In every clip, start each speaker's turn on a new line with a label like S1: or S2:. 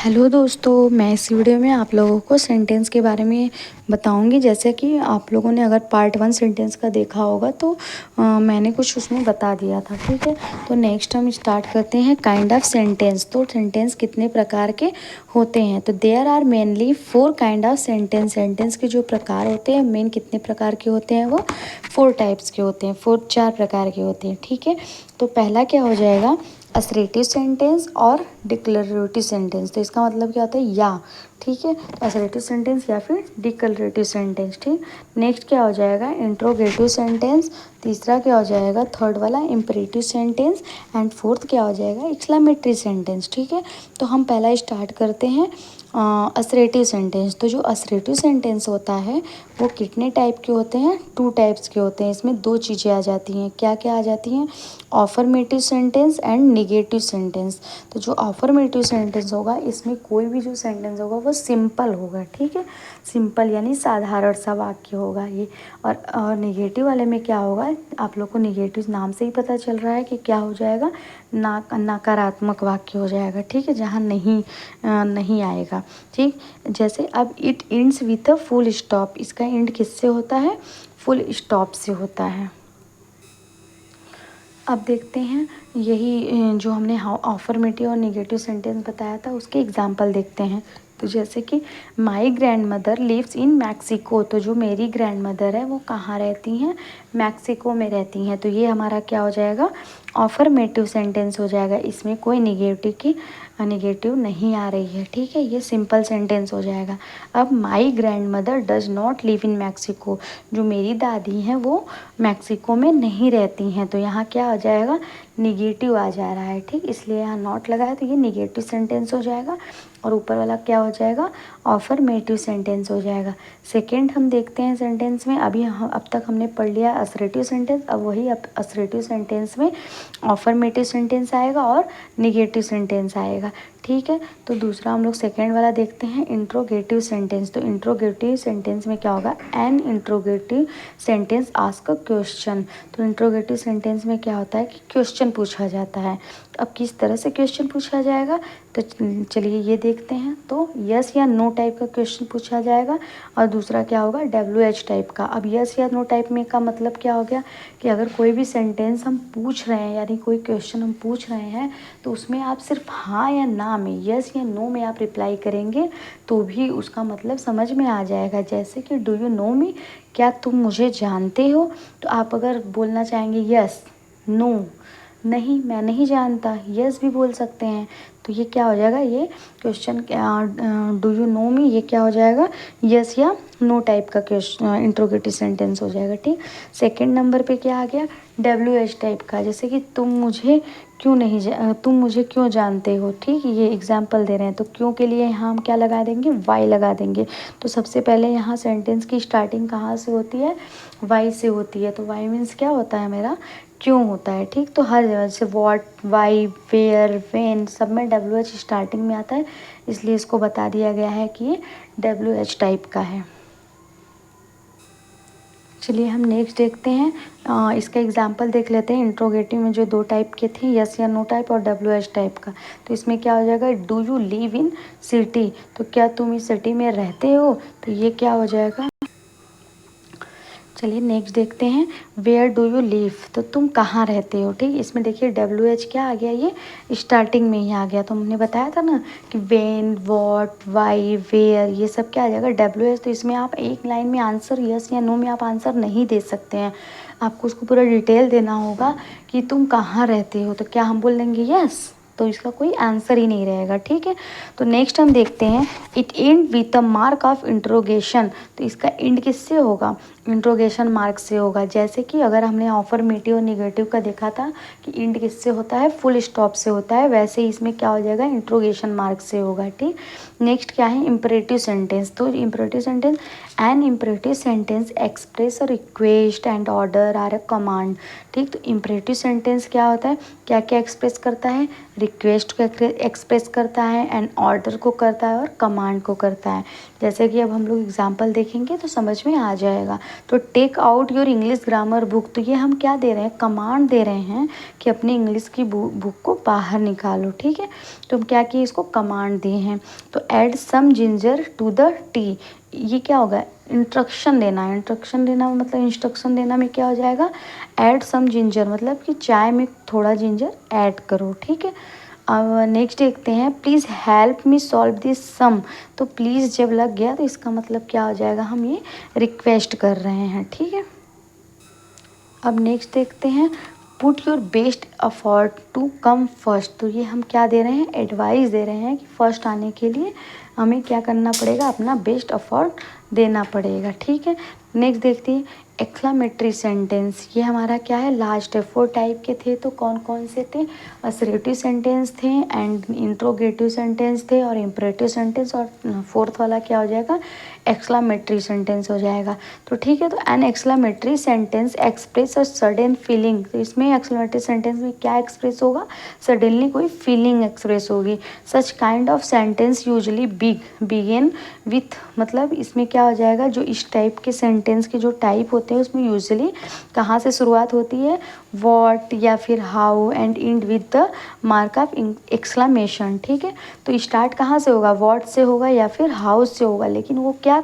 S1: Hello दोस्तों, मैं इस वीडियो में आप लोगों को सेंटेंस के बारे में बताऊंगी। जैसे कि आप लोगों ने अगर पार्ट 1 सेंटेंस का देखा होगा तो मैंने कुछ उसमें बता दिया था। ठीक है, तो नेक्स्ट हम स्टार्ट करते हैं काइंड ऑफ सेंटेंस। तो सेंटेंस कितने प्रकार के होते हैं? तो there are mainly 4 kind of sentence. Sentence के जो प्रकार होते हैं मेन कितने प्रकार के होते हैं? वो 4 टाइप्स के होते हैं, 4 प्रकार के होते हैं। ठीक है, तो पहला क्या हो जाएगा? असर्टिव सेंटेंस और डिक्लेरेटिव सेंटेंस। तो इसका मतलब क्या होता है? या। ठीक है, तो असर्टिव सेंटेंस या फिर डिक्लेरेटिव सेंटेंस। ठीक, नेक्स्ट क्या हो जाएगा? Interrogative sentence. तीसरा क्या हो जाएगा? थर्ड वाला इम्परेटिव सेंटेंस। एंड फोर्थ क्या हो जाएगा? Exclamatory sentence. ठीक है, तो हम पहला स्टार्ट करते हैं असर्टिव सेंटेंस। तो जो असर्टिव सेंटेंस होता है वो कितने टाइप के होते हैं? 2 टाइप्स के होते हैं। इसमें 2 चीज़ें आ जाती हैं। क्या क्या आ जाती हैं? ऑफर्मेटिव सेंटेंस एंड निगेटिव सेंटेंस। तो जो ऑफर्मेटिव सेंटेंस होगा इसमें कोई भी जो सेंटेंस होगा वो सिंपल होगा। ठीक है, सिंपल यानी साधारण सा वाक्य होगा ये। और निगेटिव वाले में क्या होगा? आप लोग को निगेटिव नाम से ही पता चल रहा है कि क्या हो जाएगा? नकारात्मक वाक्य हो जाएगा। ठीक है, जहाँ नहीं आएगा। ठीक, जैसे अब it ends with a full stop. इसका एंड किससे होता है? फुल स्टॉप से होता है। अब देखते हैं यही जो हमने ऑफर्मेटिव और निगेटिव सेंटेंस बताया था उसके एग्जाम्पल देखते हैं। तो जैसे कि my grandmother lives in Mexico. तो जो मेरी ग्रैंड मदर है वो कहाँ रहती हैं? मैक्सिको में रहती हैं। तो ये हमारा क्या हो जाएगा? ऑफर्मेटिव सेंटेंस हो जाएगा। इसमें कोई निगेटिव नहीं आ रही है। ठीक है, ये सिंपल सेंटेंस हो जाएगा। अब my grand mother does not live in Mexico. जो मेरी दादी हैं वो मैक्सिको में नहीं रहती हैं। तो यहाँ क्या आ जाएगा? निगेटिव आ जा रहा है। ठीक, इसलिए यहाँ नॉट लगा है तो ये निगेटिव सेंटेंस हो जाएगा। और ऊपर वाला क्या हो जाएगा? ऑफर्मेटिव सेंटेंस हो जाएगा। सेकंड हम देखते हैं सेंटेंस में। अब तक हमने पढ़ लिया असर्टिव सेंटेंस। अब वही असर्टिव सेंटेंस में ऑफर्मेटिव सेंटेंस आएगा और निगेटिव सेंटेंस आएगा। ठीक है, तो दूसरा हम लोग सेकेंड वाला देखते हैं इंट्रोगेटिव सेंटेंस। तो इंट्रोगेटिव सेंटेंस में क्या होगा? An interrogative sentence ask a question. तो इंट्रोगेटिव सेंटेंस में क्या होता है कि क्वेश्चन पूछा जाता है। तो अब किस तरह से क्वेश्चन पूछा जाएगा? तो चलिए ये देखते हैं। तो यस या नो टाइप का क्वेश्चन पूछा जाएगा और दूसरा क्या होगा? WH टाइप का। अब यस या नो टाइप में का मतलब क्या हो गया कि अगर कोई भी सेंटेंस हम पूछ रहे हैं यानी कोई क्वेश्चन हम पूछ रहे हैं तो उसमें आप सिर्फ हाँ या ना में, यस या नो में आप रिप्लाई करेंगे तो भी उसका मतलब समझ में आ जाएगा। जैसे कि डू यू नो मी? क्या तुम मुझे जानते हो? तो आप अगर बोलना चाहेंगे यस, नो, नहीं मैं नहीं जानता, यस भी बोल सकते हैं। तो ये क्या हो जाएगा? ये क्वेश्चन डू यू नो मी ये क्या हो जाएगा? यस या नो टाइप का क्वेश्चन इंट्रोगेटिव सेंटेंस हो जाएगा। ठीक, सेकंड नंबर पे क्या आ गया? WH टाइप का। जैसे कि तुम मुझे क्यों जानते हो? ठीक, ये एग्जाम्पल दे रहे हैं तो क्यों के लिए यहाँ हम क्या लगा देंगे? वाई लगा देंगे। तो सबसे पहले यहाँ सेंटेंस की स्टार्टिंग कहाँ से होती है? वाई से होती है। तो वाई मीन्स क्या होता है? मेरा क्यों होता है। ठीक, तो हर जगह से व्हाट, वाई, वेयर, व्हेन सब में WH स्टार्टिंग में आता है, इसलिए इसको बता दिया गया है कि ये WH टाइप का है। चलिए हम नेक्स्ट देखते हैं। इसका एग्जाम्पल देख लेते हैं। इंट्रोगेटिव में जो 2 टाइप के थे, यस या नो टाइप और WH टाइप का। तो इसमें क्या हो जाएगा? Do you live in city? तो क्या तुम इस सिटी में रहते हो? तो ये क्या हो जाएगा? चलिए नेक्स्ट देखते हैं। Where do you live? तो तुम कहाँ रहते हो? ठीक, इसमें देखिए WH क्या आ गया? ये स्टार्टिंग में ही आ गया। तो हमने बताया था ना कि वेन, वॉट, वाई, वेयर ये सब क्या आ जाएगा? WH। तो इसमें आप एक लाइन में आंसर यस या नो में आप आंसर नहीं दे सकते हैं, आपको उसको पूरा डिटेल देना होगा कि तुम कहाँ रहते हो। तो क्या हम बोल देंगे? यस, तो इसका कोई आंसर ही नहीं रहेगा। ठीक है, तो नेक्स्ट हम देखते हैं it and with a mark of interrogation. तो इसका एंड किससे होगा? इंट्रोगेशन मार्क से होगा। जैसे कि अगर हमने ऑफर्मेटिव और निगेटिव का देखा था कि एंड किससे होता है? फुल स्टॉप से होता है, वैसे ही इसमें क्या हो जाएगा? इंट्रोगेशन मार्क से होगा। ठीक, नेक्स्ट क्या है? Imperative sentence. तो imperative sentence, an imperative sentence express a request and order or a command. ठीक, तो इम्परेटिव सेंटेंस क्या होता है? क्या क्या एक्सप्रेस करता है? रिक्वेस्ट को एक्सप्रेस करता है, एंड ऑर्डर को करता है और कमांड को करता है। जैसे कि अब हम लोग एग्जांपल देखेंगे तो समझ में आ जाएगा। तो take out your English grammar book, तो ये हम क्या दे रहे हैं, कमांड दे रहे हैं कि अपनी इंग्लिश की बुक को बाहर निकालो। ठीक है, तो हम क्या किए, इसको कमांड दिए हैं। तो add some ginger to the tea, ये क्या होगा, इंस्ट्रक्शन देना है। इंस्ट्रक्शन देना मतलब इंस्ट्रक्शन देना में क्या हो जाएगा, ऐड सम जिंजर, मतलब कि चाय में थोड़ा जिंजर ऐड करो। ठीक है, अब नेक्स्ट देखते हैं, please help me solve this sum, तो प्लीज़ जब लग गया तो इसका मतलब क्या हो जाएगा, हम ये रिक्वेस्ट कर रहे हैं। ठीक है, अब नेक्स्ट देखते हैं, put your best effort to come first, तो ये हम क्या दे रहे हैं, एडवाइस दे रहे हैं कि फर्स्ट आने के लिए हमें क्या करना पड़ेगा, अपना बेस्ट एफर्ट देना पड़ेगा। ठीक है, नेक्स्ट देखते हैं एक्सक्लेमेटरी सेंटेंस, ये हमारा क्या है, लास्ट है। 4 टाइप के थे, तो कौन कौन से थे, असर्टिव सेंटेंस थे एंड इंट्रोगेटिव सेंटेंस थे और इम्परेटिव सेंटेंस, और 4th वाला क्या हो जाएगा, एक्सक्लेमेटरी सेंटेंस हो जाएगा। तो ठीक है, तो an exclamatory sentence express a sudden feeling, तो इसमें एक्सक्लेमेटरी सेंटेंस में क्या एक्सप्रेस होगा, सडनली कोई फीलिंग एक्सप्रेस होगी। Such kind of sentence usually begin with, मतलब इसमें क्या हो जाएगा, जो इस टाइप के सेंटेंस के जो टाइप होते हैं उसमें यूजली कहाँ से शुरुआत होती है, व्हाट या फिर how and and with the mark of exclamation. ठीक है, तो स्टार्ट कहाँ से होगा, व्हाट से होगा या फिर हाउ से होगा, लेकिन वो क्या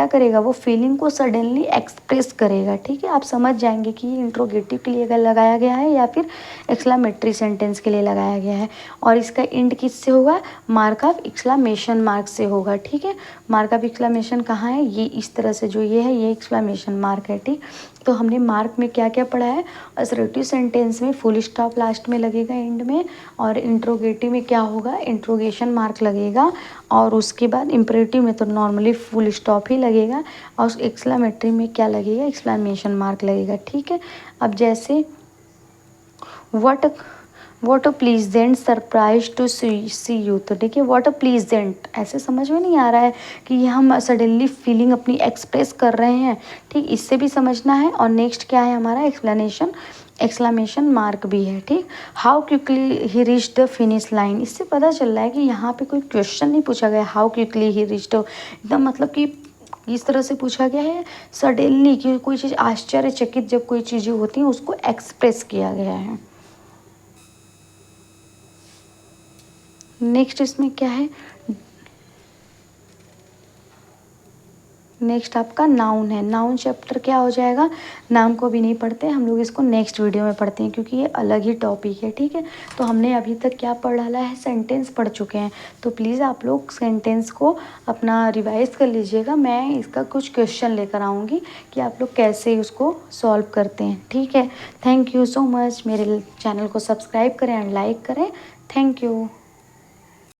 S1: करेगा, वो फीलिंग को सडनली एक्सप्रेस करेगा। ठीक है, आप समझ जाएंगे कि ये इंट्रोगेटिव के लिए अगर लगाया गया है या फिर एक्सक्लेमेटरी सेंटेंस के लिए लगाया गया है। और इसका एंड किससे होगा, मार्क ऑफ एक्सक्लेमेशन मार्क से होगा। ठीक है, मार्क ऑफ एक्सक्लेमेशन कहाँ है, ये इस तरह से जो ये है, ये एक्सक्लेमेशन मार्क है। ठीक, तो हमने मार्क में क्या क्या पढ़ा है, असर्टिव सेंटेंस में फुल स्टॉप लास्ट में लगेगा एंड में, और इंट्रोगेटिव में क्या होगा, इंट्रोगेशन मार्क लगेगा, और उसके बाद इम्परेटिव में तो नॉर्मली फुल स्टॉप ही लगेगा, और एक्सक्लेमेटरी में क्या लगेगा, एक्सक्लेमेशन मार्क लगेगा। ठीक है, अब जैसे what a pleasant surprise to see you, तो देखिए वॉट अ प्लीजेंट, ऐसे समझ में नहीं आ रहा है कि ये हम सडनली फीलिंग अपनी एक्सप्रेस कर रहे हैं। ठीक, इससे भी समझना है। और नेक्स्ट क्या है हमारा, एक्सक्लेमेशन मार्क भी है। ठीक, how quickly he reach the finish line, इससे पता चल रहा है कि यहाँ पे कोई क्वेश्चन नहीं पूछा गया, how quickly he reach the, एकदम मतलब कि इस तरह से पूछा गया है सडनली, कि कोई चीज़ आश्चर्यचकित जब कोई चीज़ें होती हैं उसको एक्सप्रेस किया गया है। नेक्स्ट इसमें क्या है, नेक्स्ट आपका नाउन है। नाउन चैप्टर क्या हो जाएगा, नाउन को भी नहीं पढ़ते हम लोग, इसको नेक्स्ट वीडियो में पढ़ते हैं क्योंकि ये अलग ही टॉपिक है। ठीक है, तो हमने अभी तक क्या पढ़ डाला है, सेंटेंस पढ़ चुके हैं। तो प्लीज़ आप लोग सेंटेंस को अपना रिवाइज कर लीजिएगा, मैं इसका कुछ क्वेश्चन लेकर आऊँगी कि आप लोग कैसे उसको सॉल्व करते हैं। ठीक है, थैंक यू सो मच, मेरे चैनल को सब्सक्राइब करें एंड लाइक करें। Thank you.